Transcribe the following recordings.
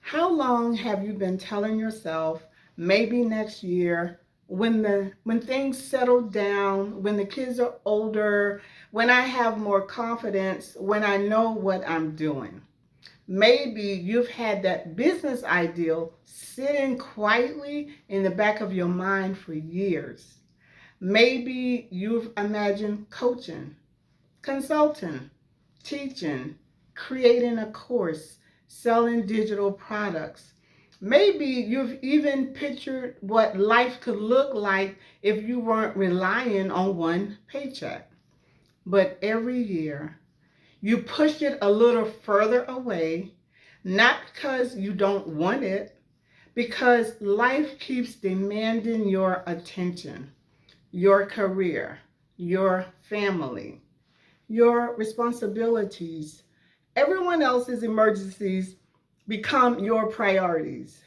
How long have you been telling yourself, maybe next year, when things settle down, when the kids are older, when I have more confidence, when I know what I'm doing? Maybe you've had that business ideal sitting quietly in the back of your mind for years. Maybe you've imagined coaching, consulting, teaching, creating a course, selling digital products. Maybe you've even pictured what life could look like if you weren't relying on one paycheck. But every year, you push it a little further away, not because you don't want it, because life keeps demanding your attention, your career, your family, your responsibilities. Everyone else's emergencies become your priorities.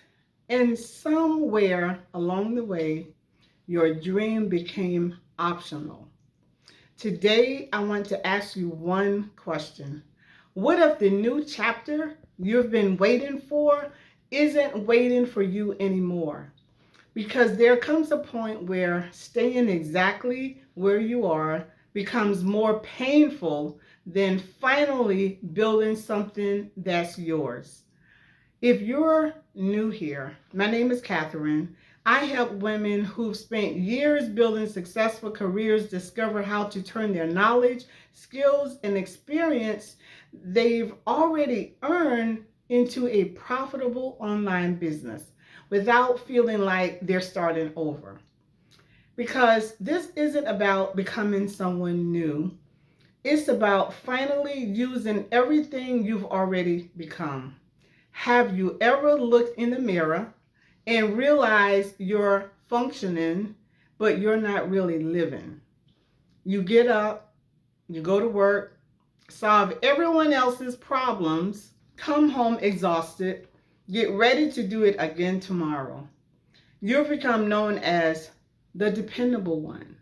And somewhere along the way, your dream became optional. Today, I want to ask you one question. What if the new chapter you've been waiting for isn't waiting for you anymore? Because there comes a point where staying exactly where you are becomes more painful than finally building something that's yours. If you're new here, my name is Catherine. I help women who've spent years building successful careers discover how to turn their knowledge, skills, and experience they've already earned into a profitable online business without feeling like they're starting over. Because this isn't about becoming someone new, it's about finally using everything you've already become. Have you ever looked in the mirror and realized you're functioning, but you're not really living? You get up, you go to work, solve everyone else's problems, come home exhausted, get ready to do it again tomorrow. You've become known as the dependable one,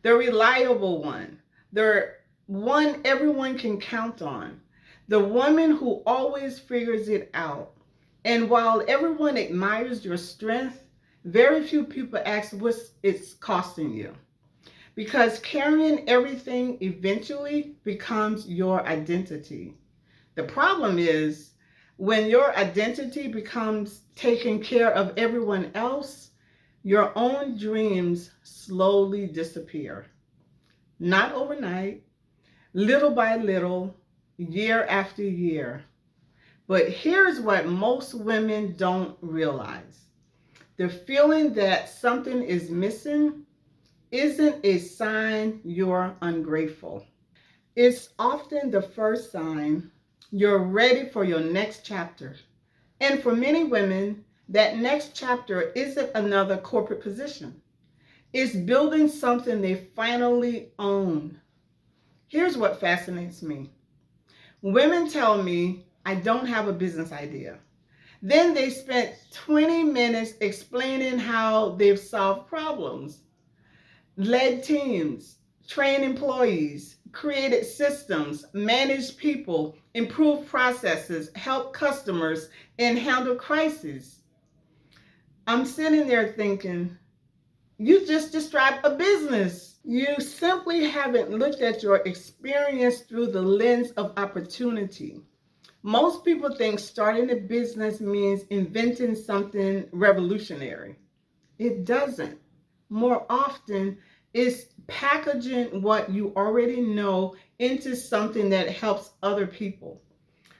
the reliable one, the one everyone can count on, the woman who always figures it out. And while everyone admires your strength, very few people ask what it's costing you. Because carrying everything eventually becomes your identity. The problem is when your identity becomes taking care of everyone else, your own dreams slowly disappear. Not overnight, little by little, year after year. But here's what most women don't realize: the feeling that something is missing isn't a sign you're ungrateful. It's often the first sign you're ready for your next chapter. And for many women, that next chapter isn't another corporate position. It's building something they finally own. Here's what fascinates me. Women tell me I don't have a business idea. Then they spent 20 minutes explaining how they've solved problems, led teams, trained employees, created systems, managed people, improved processes, helped customers, and handled crises. I'm sitting there thinking, you just described a business. You simply haven't looked at your experience through the lens of opportunity. Most people think starting a business means inventing something revolutionary. It doesn't. More often, it's packaging what you already know into something that helps other people.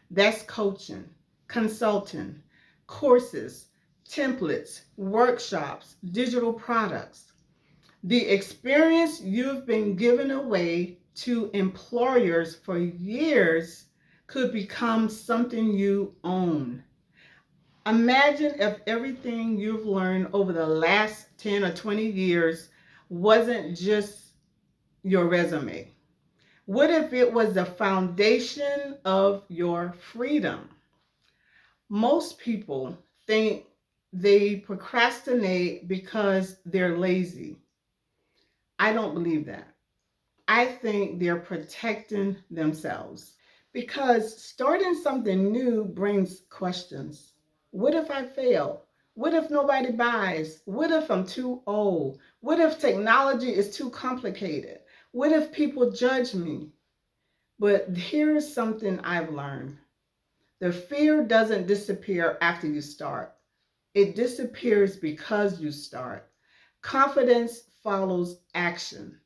That's coaching, consulting, courses, templates, workshops, digital products. The experience you've been giving away to employers for years could become something you own. Imagine if everything you've learned over the last 10 or 20 years wasn't just your resume. What if it was the foundation of your freedom? Most people think they procrastinate because they're lazy. I don't believe that. I think they're protecting themselves because starting something new brings questions. What if I fail? What if nobody buys? What if I'm too old? What if technology is too complicated? What if people judge me? But here's something I've learned. The fear doesn't disappear after you start. It disappears because you start. Confidence follows action.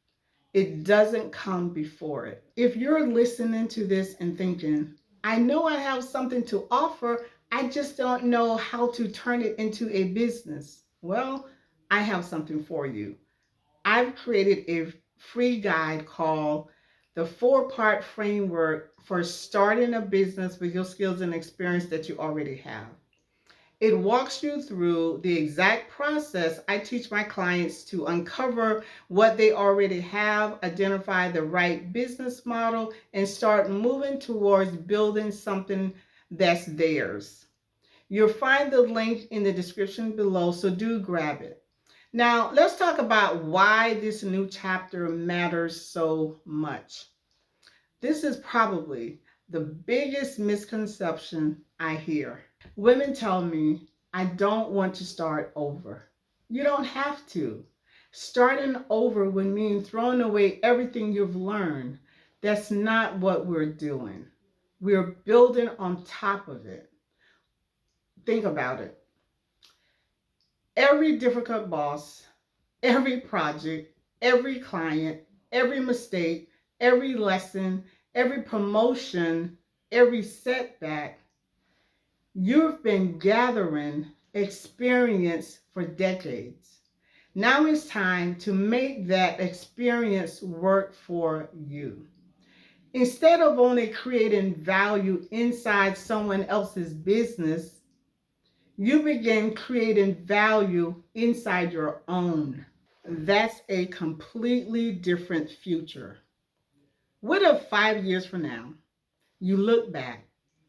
It doesn't come before it. If you're listening to this and thinking, I know I have something to offer, I just don't know how to turn it into a business. Well, I have something for you. I've created a free guide called the 4-part framework for starting a business with your skills and experience that you already have. It walks you through the exact process I teach my clients to uncover what they already have, identify the right business model, and start moving towards building something that's theirs. You'll find the link in the description below, so do grab it. Now, let's talk about why this new chapter matters so much. This is probably the biggest misconception I hear. Women tell me, I don't want to start over. You don't have to. Starting over would mean throwing away everything you've learned. That's not what we're doing. We're building on top of it. Think about it. Every difficult boss, every project, every client, every mistake, every lesson, every promotion, every setback, you've been gathering experience for decades. Now it's time to make that experience work for you. Instead of only creating value inside someone else's business, you begin creating value inside your own. That's a completely different future. What if 5 years from now, you look back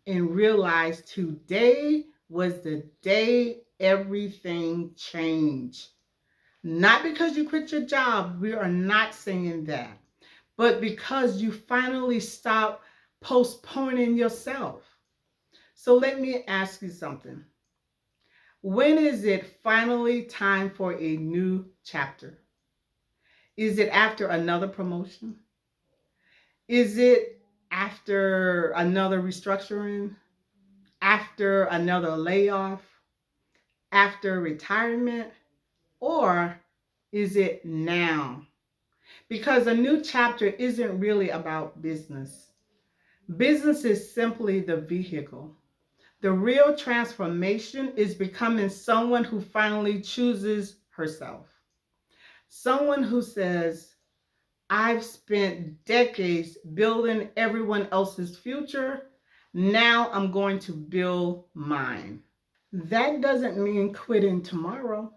and realize today was the day everything changed? Not because you quit your job, we are not saying that, but because you finally stopped postponing yourself. So let me ask you something. When is it finally time for a new chapter? Is it after another promotion? Is it after another restructuring? After another layoff? After retirement? Or is it now? Because a new chapter isn't really about business. Business is simply the vehicle. The real transformation is becoming someone who finally chooses herself. Someone who says, I've spent decades building everyone else's future. Now I'm going to build mine. That doesn't mean quitting tomorrow.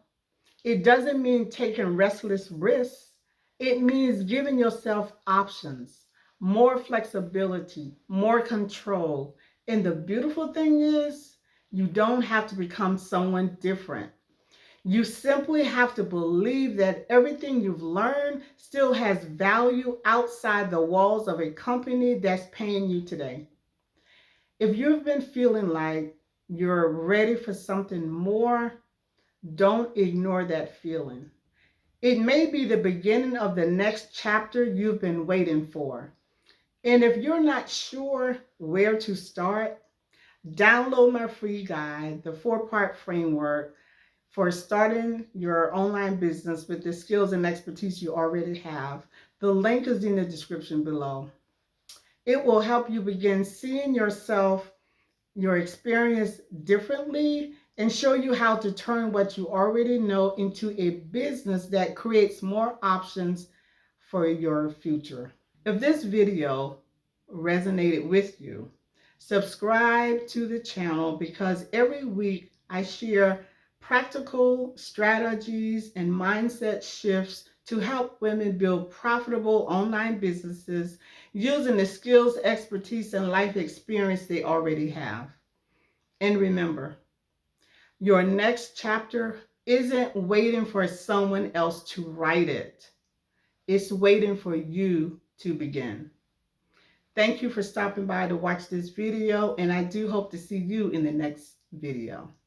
It doesn't mean taking restless risks. It means giving yourself options, more flexibility, more control. And the beautiful thing is, you don't have to become someone different. You simply have to believe that everything you've learned still has value outside the walls of a company that's paying you today. If you've been feeling like you're ready for something more, don't ignore that feeling. It may be the beginning of the next chapter you've been waiting for. And if you're not sure where to start, download my free guide, the 4-part framework for starting your online business with the skills and expertise you already have. The link is in the description below. It will help you begin seeing yourself, your experience differently, and show you how to turn what you already know into a business that creates more options for your future. If this video resonated with you, subscribe to the channel because every week I share practical strategies and mindset shifts to help women build profitable online businesses using the skills, expertise, and life experience they already have. And remember, your next chapter isn't waiting for someone else to write it. It's waiting for you to begin. Thank you for stopping by to watch this video, and I do hope to see you in the next video.